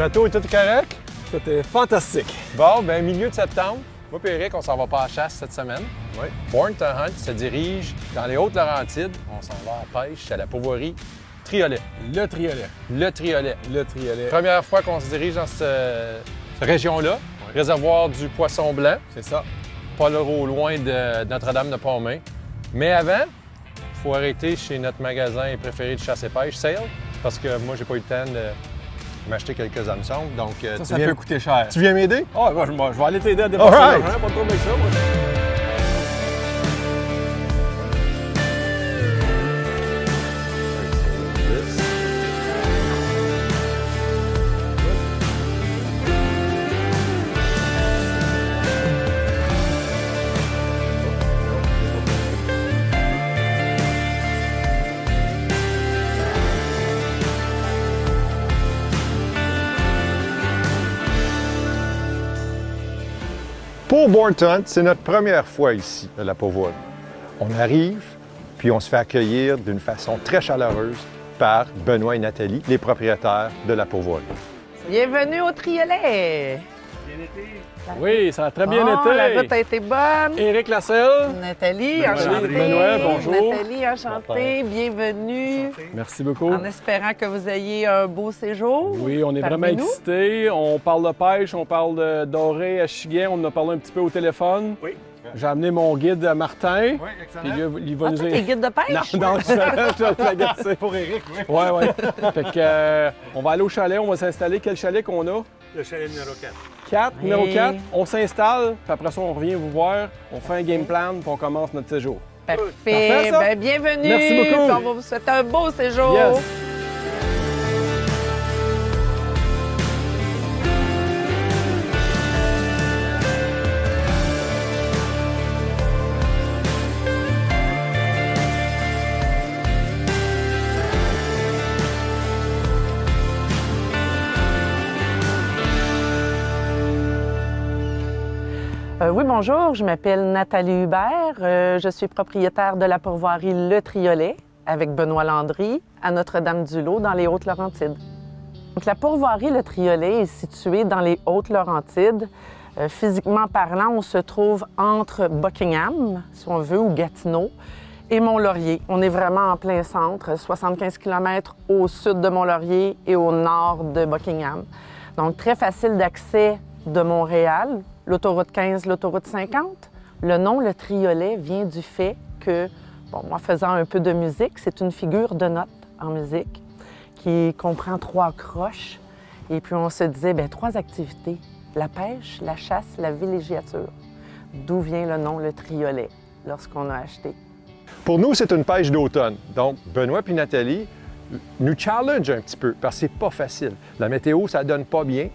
bateau est tout correct? Tout est fantastique. Bon, ben milieu de septembre, moi et Eric, on s'en va pas à la chasse cette semaine. Oui. Born to Hunt se dirige dans les Hautes-Laurentides. On s'en va à la pêche à la pourvoirie Triolet. Le triolet. Le Triolet. Le triolet. Première fois qu'on se dirige dans cette région-là. Oui. Réservoir du Poisson Blanc, C'est ça. pas là au loin de Notre-Dame-de-Pontmain. Mais avant, il faut arrêter chez notre magasin préféré de chasse et pêche, Sale, parce que moi, j'ai pas eu le temps de m'acheter quelques hameçons. Donc, Ça peut coûter cher. tu viens m'aider? Ah, je vais aller t'aider à dépenser All right. l'argent, pas trop avec ça, moi. Pour Born to Hunt, c'est notre première fois ici à la pourvoirie. On arrive, puis on se fait accueillir d'une façon très chaleureuse par Benoît et Nathalie, les propriétaires de la pourvoirie. Bienvenue au Triolet! Oui, ça a très bien Bon, été. La route a été bonne. Éric Lasselle. Nathalie, Benoît. enchantée. Benoît, bonjour. Nathalie, enchantée. Bienvenue. Merci beaucoup. En espérant que vous ayez un beau séjour. Oui, on est parmi vraiment nous. excités. On parle de pêche, on parle de doré à Chiguin. On en a parlé un petit peu au téléphone. Oui. J'ai amené mon guide à Martin. Oui, Puis excellent. lui, il va Ah, nous toi, t'es guide de pêche? Non, je la gâter. Pour Eric, oui. Ouais, ouais. Fait que, on va aller au chalet, on va s'installer. Quel chalet qu'on a? Le chalet numéro 4. 4, Oui. numéro 4. On s'installe, puis après ça, on revient vous voir. On fait un game plan, puis on commence notre séjour. Parfait. Parfait, ça. Ben, bienvenue. Merci beaucoup. Puis on va vous souhaiter un beau séjour. Yes! Oui, bonjour. Je m'appelle Nathalie Hubert. Je suis propriétaire de la pourvoirie Le Triolet avec Benoît Landry à Notre-Dame-du-Lot dans les Hautes-Laurentides. Donc, la pourvoirie Le Triolet est située dans les Hautes-Laurentides. Physiquement parlant, on se trouve entre Buckingham, si on veut, ou Gatineau, et Mont-Laurier. On est vraiment en plein centre, 75 km au sud de Mont-Laurier et au nord de Buckingham. Donc, très facile d'accès de Montréal, l'autoroute 15, l'autoroute 50. Le nom, le Triolet, vient du fait que, bon, moi faisant un peu de musique, c'est une figure de note en musique qui comprend 3 croches. Et puis on se disait, bien, 3 activités, la pêche, la chasse, la villégiature. D'où vient le nom, le Triolet, lorsqu'on a acheté. Pour nous, c'est une pêche d'automne. Donc, Benoît et Nathalie nous challenge un petit peu parce que c'est pas facile. La météo, ça donne pas bien.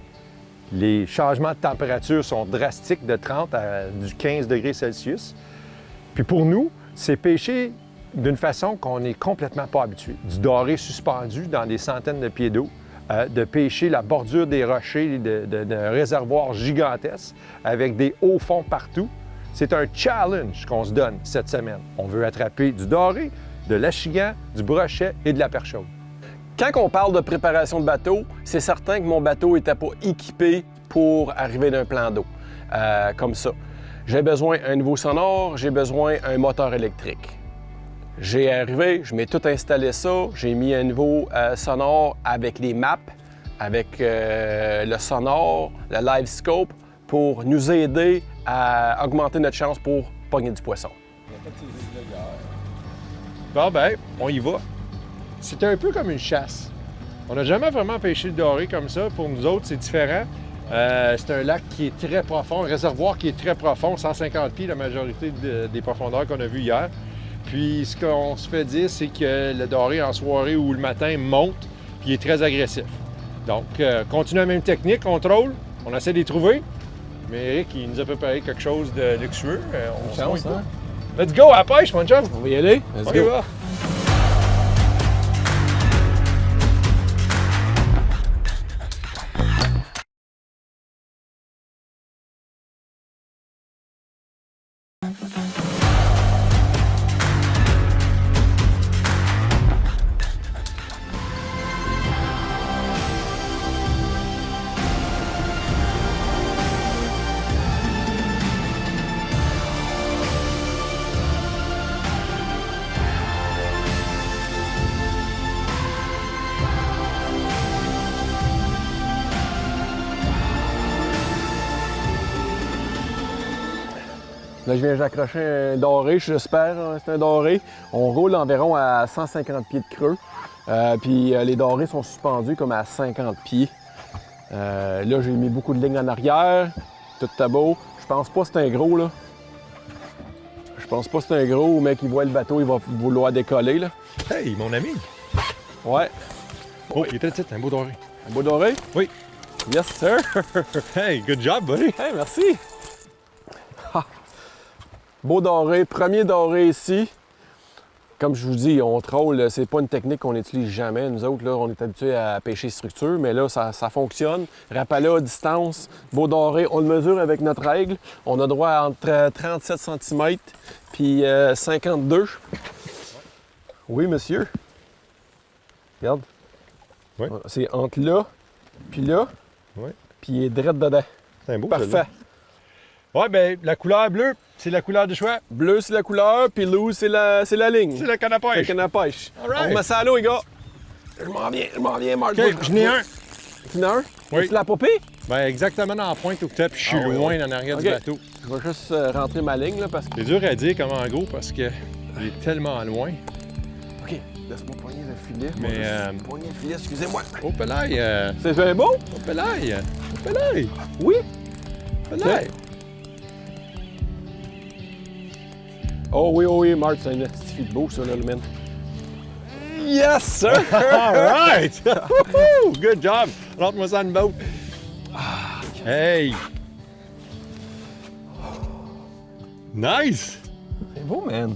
Les changements de température sont drastiques de 30 à du 15 degrés Celsius. Puis pour nous, c'est pêcher d'une façon qu'on n'est complètement pas habitué. Du doré suspendu dans des centaines de pieds d'eau, de pêcher la bordure des rochers d'un réservoir gigantesque avec des hauts fonds partout. C'est un challenge qu'on se donne cette semaine. On veut attraper du doré, de l'achigan, du brochet et de la perche chaude. Quand on parle de préparation de bateau, c'est certain que mon bateau n'était pas équipé pour arriver d'un plan d'eau comme ça. J'ai besoin d'un niveau sonore, j'ai besoin d'un moteur électrique. J'ai arrivé, je m'ai tout installé ça, j'ai mis un niveau sonore avec les maps, avec le sonore, le live scope pour nous aider à augmenter notre chance pour pogner du poisson. Bon, ben, on y va. C'est un peu comme une chasse. On n'a jamais vraiment pêché le doré comme ça. Pour nous autres, c'est différent. C'est un lac qui est très profond, un réservoir qui est très profond, 150 pieds la majorité des profondeurs qu'on a vues hier. Puis ce qu'on se fait dire, c'est que le doré en soirée ou le matin monte, puis il est très agressif. Donc, continue la même technique, contrôle, on essaie de les trouver. Mais Eric, il nous a préparé quelque chose de luxueux. On se chance, moque hein? pas. Let's go à la pêche, mon chum! On va y aller? On y va! Là, je viens d'accrocher un doré, j'espère, hein, c'est un doré. On roule environ à 150 pieds de creux. Puis les dorés sont suspendus comme à 50 pieds. Là, j'ai mis beaucoup de lignes en arrière. Tout est beau. Je pense pas que c'est un gros, là. Je pense pas que c'est un gros. Le mec, il voit le bateau, il va vouloir décoller, là. Hey, mon ami! Ouais. Oh, il était petit, un beau doré. Un beau doré? Oui. Yes, sir! Hey, good job, buddy! Hey, merci! Ha. Beau doré, premier doré ici. Comme je vous dis, on troll, c'est pas une technique qu'on n'utilise jamais. Nous autres, là, on est habitués à pêcher structure, mais là, ça fonctionne. Rapala à distance, beau doré, on le mesure avec notre règle. On a droit à entre 37 cm puis 52. Oui, monsieur. Regarde. Oui. C'est entre là, puis là, Oui. puis il est direct dedans. C'est un beau, Parfait. celui-là. Ouais, ben la couleur bleue, c'est la couleur du choix. Bleu, c'est la couleur, puis loup, c'est la ligne. C'est le canne à C'est le pêche. canne à pêche. All right. On remet ça à l'eau, les gars. Je m'en viens, Marc. OK, j'en ai un. Tu en as un? Oui. Tu l'as popé? Ben exactement dans la pointe où tu es, puis je suis loin en arrière du OK. bateau. Je vais juste rentrer ma ligne, là, parce que... C'est dur à dire comme en gros parce que il est tellement loin. OK, laisse-moi poigner le filet. Mais, Poigner le filet, excusez-moi. Oh, pelaille! C'est bien beau? Oh, pelaille! Oh, pelaille! Oui. Pelaille! Oh oui, Marc, c'est un petit de beau, ça, là, le mien. Yes, sir! All right! Woohoo! Good job! Rentre-moi ça dans le boat. Hey! Nice! C'est beau, man.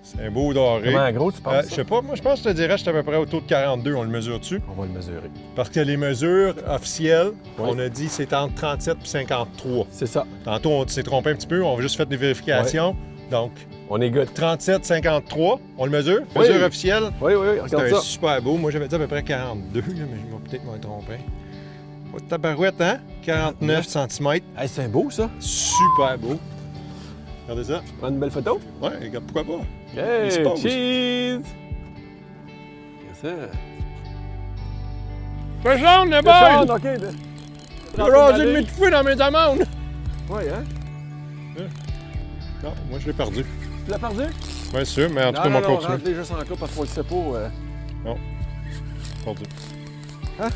C'est un beau doré. Comment gros, tu penses? Je sais pas, moi je pense que je te dirais que je suis à peu près autour de 42, on le mesure dessus. On va le mesurer. Parce que les mesures officielles, Oui. on a dit c'est entre 37 et 53. C'est ça. Tantôt on s'est trompé un petit peu, on a juste fait des vérifications. Donc On est good. 37, 53, on le mesure. Oui. Mesure officielle, Oui, c'est regarde un ça. super beau. Moi j'avais dit à peu près 42, là, mais je vais peut-être m'en tromper. Oh, tabarouette, hein? 49 cm. Hey, c'est beau, ça. Super beau. Regardez ça. Prends une belle photo. Ouais, regarde, pourquoi pas? Il Hey, se pose. cheese! C'est ça. Fais jaune, le Sean, boy! OK. là. J'ai rasé de m'étouffer dans mes amandes! Ouais, hein? Non, moi je l'ai perdu. Tu l'as perdu? Bien sûr, mais en tout cas, non, on continue. rentre-les juste en cas parce qu'on le sait pas. Perdu. Hein?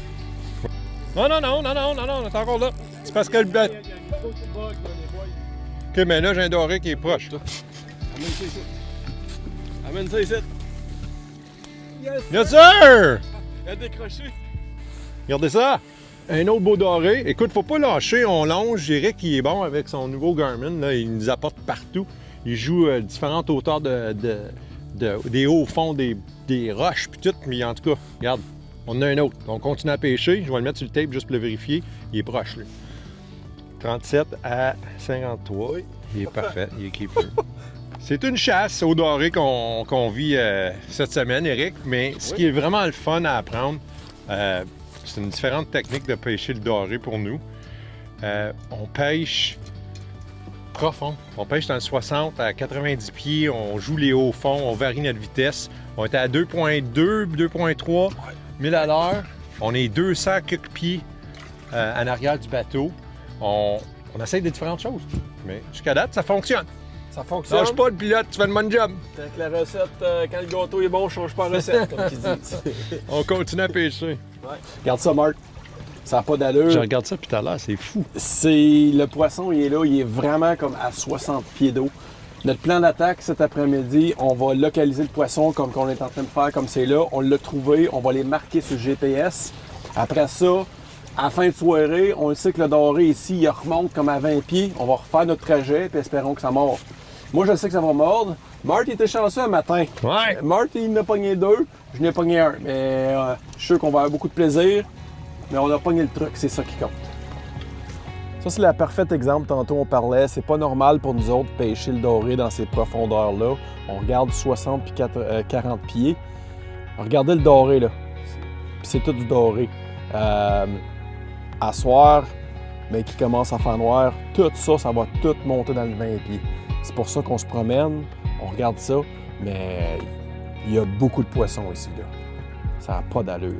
Non, on est encore là. C'est parce que le bateau. OK, mais là, j'ai un doré qui est proche. Amène ça ici. Amène ça ici. Yes! Yes, sir! Il a décroché. Regardez ça! Un autre beau doré. Écoute, faut pas lâcher, on longe. Je dirais qu'il est bon avec son nouveau Garmin. Là, il nous apporte partout. Il joue différentes hauteurs des hauts fonds, des roches, puis tout. Mais en tout cas, regarde, on en a un autre. On continue à pêcher. Je vais le mettre sur le tape juste pour le vérifier. Il est proche, lui. 37 à 53. Il est parfait. Il est keeper. C'est une chasse au doré qu'on vit cette semaine, Eric. Mais ce qui est vraiment le fun à apprendre, c'est une différente technique de pêcher le doré pour nous. On pêche profond. On pêche dans le 60 à 90 pieds. On joue les hauts fonds. On varie notre vitesse. On est à 2.2, 2.3 000 à l'heure. On est 200 quelques pieds en arrière du bateau. On essaye des différentes choses. Mais jusqu'à date, ça fonctionne. Ça fonctionne. Lâche pas le pilote, tu fais le bon job. Avec la recette, quand le gâteau est bon, je change pas la recette, comme ils disent. On continue à pêcher. Ouais. Regarde ça, Marc. Ça n'a pas d'allure. Je regarde ça, puis tout à l'heure, c'est fou. Le poisson, il est là, il est vraiment comme à 60 pieds d'eau. Notre plan d'attaque cet après-midi, on va localiser le poisson comme qu'on est en train de faire, comme c'est là. On l'a trouvé, on va les marquer sur le GPS. Après ça, à la fin de soirée, on sait que le doré ici, il remonte comme à 20 pieds. On va refaire notre trajet, puis espérons que ça mord. Moi, je sais que ça va mordre. Marc, il était chanceux un matin. Ouais. Marc, il en a pogné 2, je n'ai pogné 1. Mais je suis sûr qu'on va avoir beaucoup de plaisir. Mais on a pogné le truc, c'est ça qui compte. Ça, c'est le parfait exemple. Tantôt, on parlait, c'est pas normal pour nous autres de pêcher le doré dans ces profondeurs-là. On regarde 60 puis 40 pieds. Regardez le doré, là. Puis c'est tout du doré. À soir, mais qui commence à faire noir, tout ça, ça va tout monter dans le 20 pieds. C'est pour ça qu'on se promène, on regarde ça, mais il y a beaucoup de poissons ici, là. Ça n'a pas d'allure.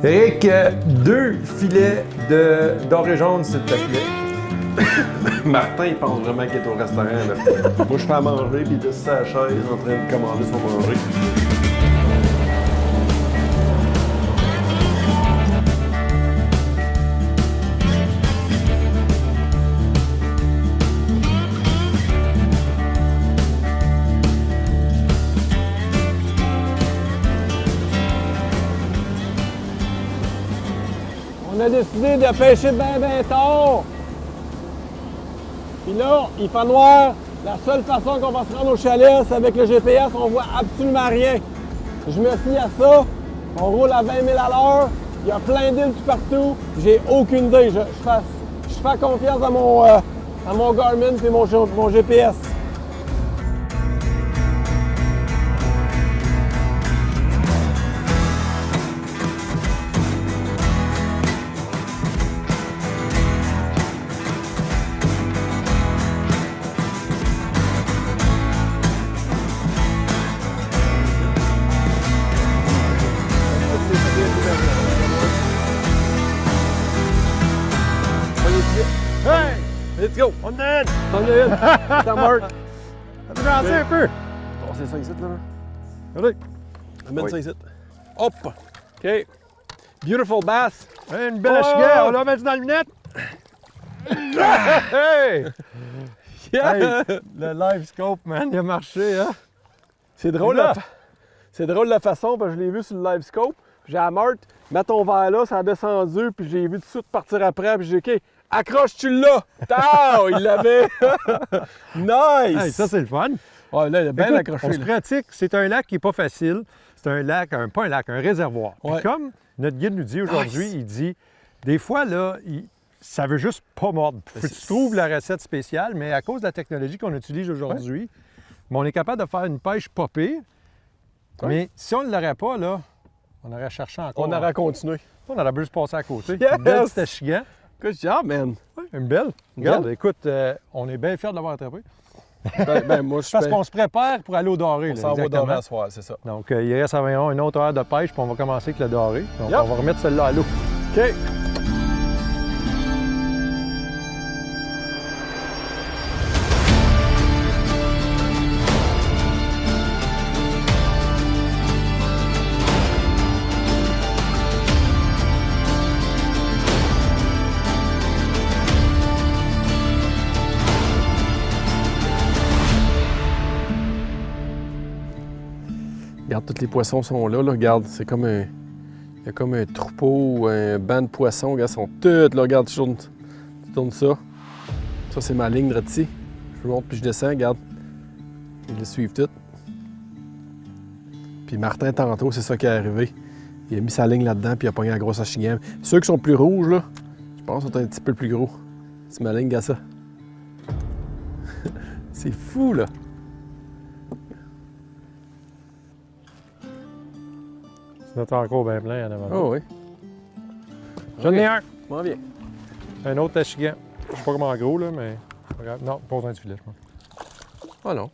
Eric, 2 filets de doré jaune, s'il te plaît. Martin, il pense vraiment qu'il est au restaurant. Là. Moi, je fais à manger, puis il est sur sa chaise en train de commander son manger. On a décidé de pêcher ben tard. Puis là, il fait noir. La seule façon qu'on va se rendre au chalet, c'est avec le GPS. On voit absolument rien. Je me fie à ça. On roule à 20 000 à l'heure. Il y a plein d'îles tout partout. J'ai aucune idée. Je fais confiance à mon Garmin et mon GPS. Hey! Let's go! On est une! On est une! T'as mort! Ça peut lancer un peu. On sait ça ici, là. Allez. Amène ça ici. Hop! OK. Beautiful bass. Une belle chienne, on l'a mettre dans le lunette. Hey! Yeah! Hey, le live scope, man, il a marché, hein? C'est drôle, là. C'est drôle la façon, parce que je l'ai vu sur le live scope. J'ai à Marthe, mets ton verre là, ça a descendu, puis j'ai vu tout de suite partir après, puis j'ai dit, OK, accroche-tu là! Tao! Il l'avait! Nice! Hey, ça, c'est le fun. Ouais, là, il a bien Écoute, accroché. on se là. pratique. C'est un lac qui n'est pas facile. C'est un lac, pas un lac, un réservoir. Puis Ouais. comme notre guide nous dit aujourd'hui, il dit, des fois, là, ça veut juste pas mordre. Faut que tu trouves la recette spéciale, mais à cause de la technologie qu'on utilise aujourd'hui, mais on est capable de faire une pêche pas pire. Ouais. Mais si on ne l'aurait pas, là, on aurait cherché encore. On aurait continué. On aurait pu se passer à côté. Yes! Une belle petite achigan. Good job, man! Oui, une belle. Regarde, écoute, on est bien fiers de l'avoir attrapé. Moi, je Parce fais- qu'on se prépare pour aller au doré. On là, s'en va au exactement. doré à soir, c'est ça. Donc, il reste environ une autre heure de pêche, puis on va commencer avec le doré. Donc, Yep. on va remettre celle-là à l'eau. OK. Regarde, tous les poissons sont là. Regarde, c'est comme un... Il y a comme un troupeau ou un banc de poissons. Regarde, ils sont tous là. Regarde, tu tournes ça. Ça, c'est ma ligne droite ici. Je monte puis je descends. Regarde. Ils le suivent tous. Puis Martin, tantôt, c'est ça qui est arrivé. Il a mis sa ligne là-dedans puis il a pogné la grosse achigan. Ceux qui sont plus rouges, là, je pense sont un petit peu plus gros. C'est ma ligne, regarde ça. C'est fou, là. C'est notre encore bien plein en avant. Oh oui. J'en ai un. M'en viens. Un autre achigan. Je sais pas comment gros, là, mais... pas grave. Non, pas besoin de filet, je pense. Oh non.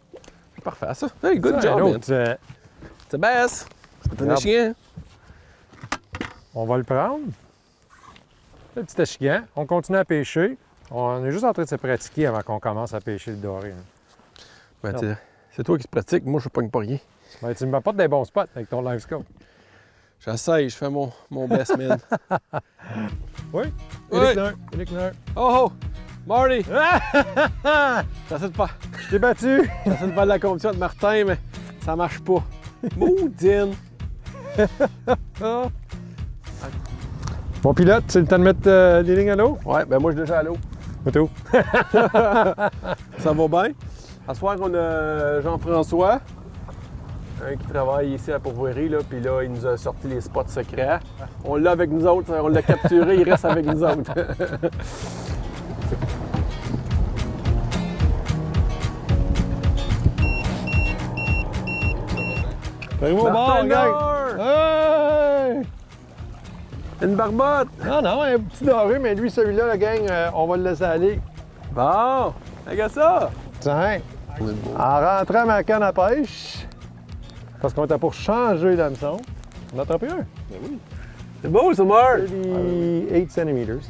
C'est parfait, ça. Hey, good Ça, job, un man. autre, C'est basse. C'est un Regarde. chien. on va le prendre. Le petit achigan. On continue à pêcher. On est juste en train de se pratiquer avant qu'on commence à pêcher le doré. Là. Ben, Non. c'est toi qui se pratique. Moi, je ne pogne pas rien. Ben, tu m'apportes des bons spots avec ton live scope. J'essaye, je fais mon best man. Oui? Oui. Éric Neur. Oh oh! Marty! J'essaie de faire, Je t'ai battu! j'essaie de faire de la compétition avec Martin, mais ça marche pas. Moudine! Mon pilote, c'est le temps de mettre les lignes à l'eau? Ouais, ben moi, je suis déjà à l'eau. Moto. Ça va bien. À ce soir, on a Jean-François, un qui travaille ici à Pourvoirie, là, puis là, il nous a sorti les spots secrets. On l'a avec nous autres, on l'a capturé, il reste avec nous autres. Fais-moi au bord, Martin gang! Nord! Hey! Une barbotte! Non, non, un petit doré, mais lui, celui-là, la gang, on va le laisser aller. Bon! Regarde ça! Tiens, en rentrant ma canne à pêche, parce qu'on était pour changer l'hameçon, on a attrapé un. Ben oui. C'est beau, ça, Mark. 38 centimeters.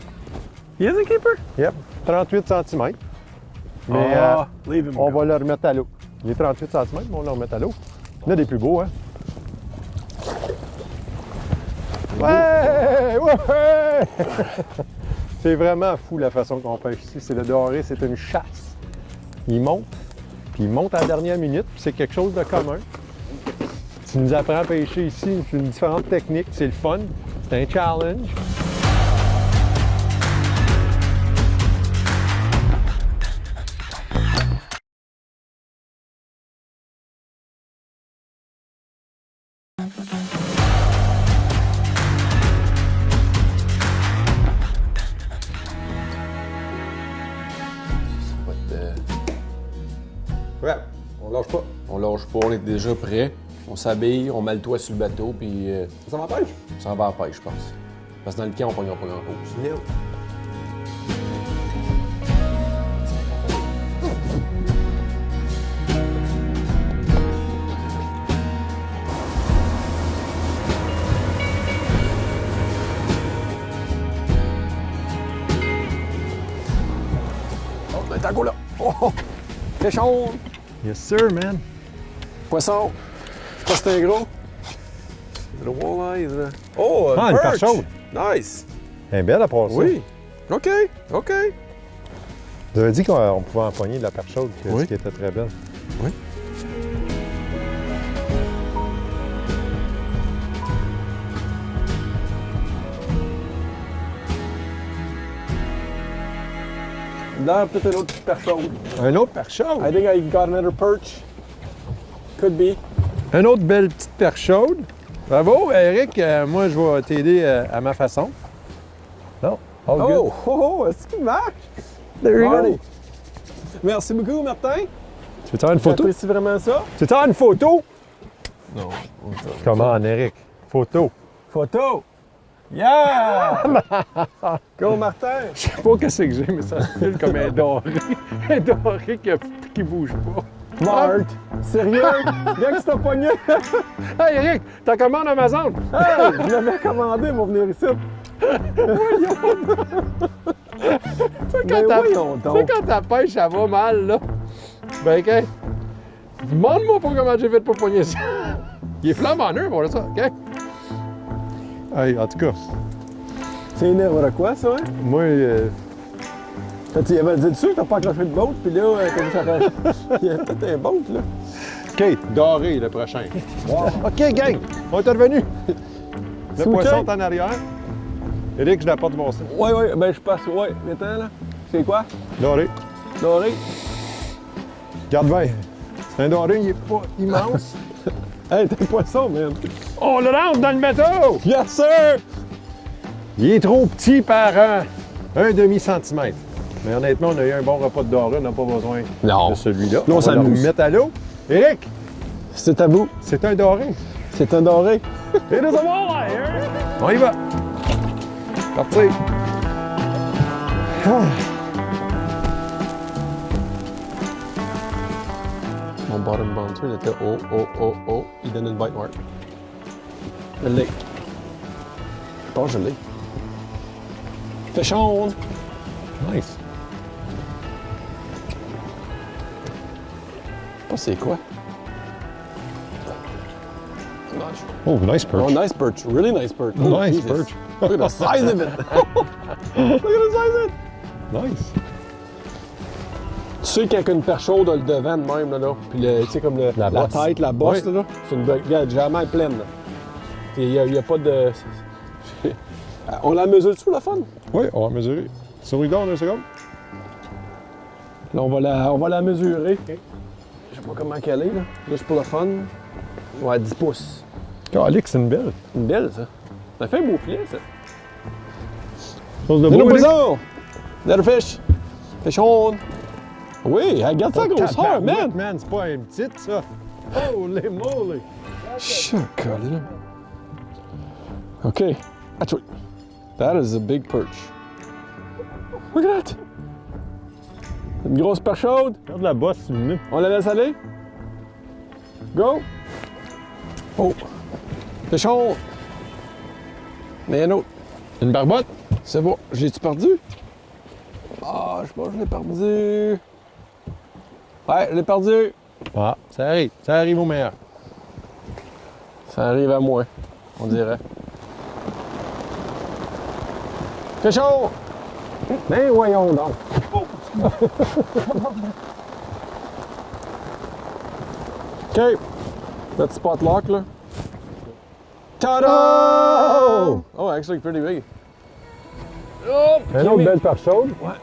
He is a keeper? Yep, 38 cm. Mais leave him on go. va le remettre à l'eau. Il est 38 cm, mais on va le remettre à l'eau. Il y en a des plus beaux, hein? Ouais! Ouais! C'est vraiment fou la façon qu'on pêche ici. C'est le doré, c'est une chasse. Il monte, puis il monte à la dernière minute, puis c'est quelque chose de commun. Tu nous apprends à pêcher ici, une différente technique, c'est le fun, c'est un challenge. Ouais, on lâche pas. On lâche pas, on est déjà prêt. On s'habille, on met le toit sur le bateau, puis Ça m'empêche? ça va à la pêche, je pense. Parce que dans le camp, on pognera pas grand-chose. Oh, on est encore là. Oh! Pêchon! Yes sir, man. Poisson! Je pense que c'est un gros. Le walleye, là. Oh, Ah, une perch! perche chaude. Nice! Elle est belle à part ça. Oui. OK, OK. Vous avez dit qu'on pouvait empoigner de la perche chaude, Oui. qui était très belle. Oui. Là, peut-être un autre perche chaude. Un autre perche chaude. I think I got another perch. Could be. Une autre belle petite perche chaude. Bravo, Eric. Moi, je vais t'aider à ma façon. Non, all good. Oh, oh, est-ce qu'il marche? There you Allez. go. Merci beaucoup, Martin. Tu veux faire une photo? J'apprécie vraiment ça. Tu veux faire une photo? Non. Comment, Eric? Photo. Photo! Yeah! Go, Martin! Je sais pas qu'est-ce que j'ai, mais ça se file comme un doré. Un doré qui bouge pas. Mart! Sérieux? Bien que c'est pogné! Hey, Eric, ta commande Amazon? Hey! Je l'avais commandé pour venir ici. Mais voyons Tu sais, donc. quand ta pêche, ça va mal, là. Ben, OK. Demande-moi pas comment j'ai fait pour pogner ça. Il est flambant neuf pour ça, OK? Hey, en tout cas, C'est n'importe quoi, ça, hein? moi, Tu avais dit dessus que t'as pas accroché de boat, puis là, comme ça, il y a peut-être un boat, là. OK, doré le prochain. OK, gang, on est revenu. Le C'est poisson OK? est en arrière. Eric, je l'apporte mon sang. Ouais, ouais, ben je passe, ouais. Attends, là. C'est quoi? Doré. Doré? Garde bien. C'est un doré, il est pas immense. Hey, t'es un poisson, man. On le rentre dans le bateau! Yes, sir! Il est trop petit par un demi-centimètre. Mais honnêtement, on a eu un bon repas de doré, on n'a pas besoin Non. de celui-là. Là, on va le s'amuse. mettre à l'eau. Eric, C'est à vous. c'est un doré. C'est un doré. It is a walleye! hein? On y va. Parti. Mon bottom bouncer, il était oh. Il donne une bite mark. Je l'ai. Je pense que je l'ai. Pêchon! Nice. Je sais pas c'est quoi. Oh, nice perch. Oh, nice perch. Really nice perch. Oh, Nice Jesus. perch. Look at the size of it. Look at the size of it. Nice. Tu sais qu'il y a une perche chaude le devant de même, là. Puis, tu sais, comme la bosse. tête, la bosse, Oui. là. C'est une regarde, jamais pleine, là. Il n'y a pas de... On la mesure dessus, la fun? Oui, on va mesurer. Souris d'or, 2 secondes. Là, on va la mesurer. Je sais pas comment qu'elle est, là. Juste pour le fun. Ouais, 10 pouces. Oh, Alex, c'est une belle. Une belle, ça. Ça fait un beau filet, ça. Chose de Hello, beau, Eric. poisson! Little fish! Pêchon! Oui, regarde ça, grosseur, man! Man, c'est pas une petite, ça. Holy moly. Chocolat. Okay, actually, that is a big perch. Look at that! Une grosse perche chaude. Regarde la bosse sur le nez. On la laisse aller? Go! Oh! Pêchon! Il y en a un autre. Une barbotte? C'est bon. J'ai-tu perdu? Ah, je pense que je l'ai perdu. Ouais, je l'ai perdu. Ah, ça arrive au meilleur. Ça arrive à moi, on dirait. C'est chaud! Ben voyons donc. OK. Notre spot lock, là. Ta-da! Oh, actually pretty big. Oh, Un autre belle perche chaude. Ouais.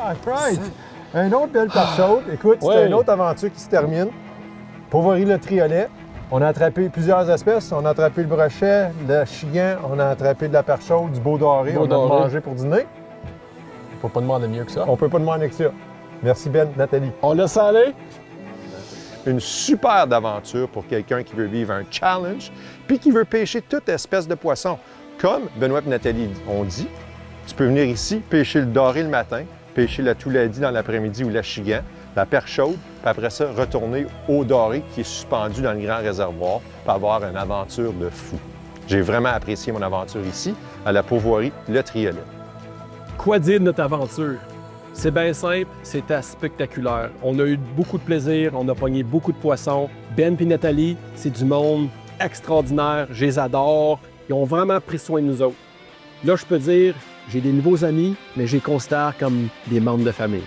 Ah, right. Un autre belle perche chaude. Écoute, c'est Ouais. une autre aventure qui se termine. Pourvoirie le triolet. On a attrapé plusieurs espèces. On a attrapé le brochet, le chigan, on a attrapé de la perche chaude, du beau doré. Beau on doré. a mangé pour dîner. Faut pas demander mieux que ça. On peut pas demander que ça. Merci Ben, Nathalie. On laisse aller? Une super d'aventure pour quelqu'un qui veut vivre un challenge puis qui veut pêcher toute espèce de poisson. Comme Benoît et Nathalie ont dit, tu peux venir ici, pêcher le doré le matin, pêcher la touladi dans l'après-midi ou la chigan, la perche chaude, puis après ça, retourner au doré qui est suspendu dans le grand réservoir pour avoir une aventure de fou. J'ai vraiment apprécié mon aventure ici, à la pourvoirie Le Triolet. Quoi dire de notre aventure? C'est bien simple, c'était spectaculaire. On a eu beaucoup de plaisir, on a pogné beaucoup de poissons. Ben et Nathalie, c'est du monde extraordinaire, je les adore. Ils ont vraiment pris soin de nous autres. Là, je peux dire, j'ai des nouveaux amis, mais je les considère comme des membres de famille.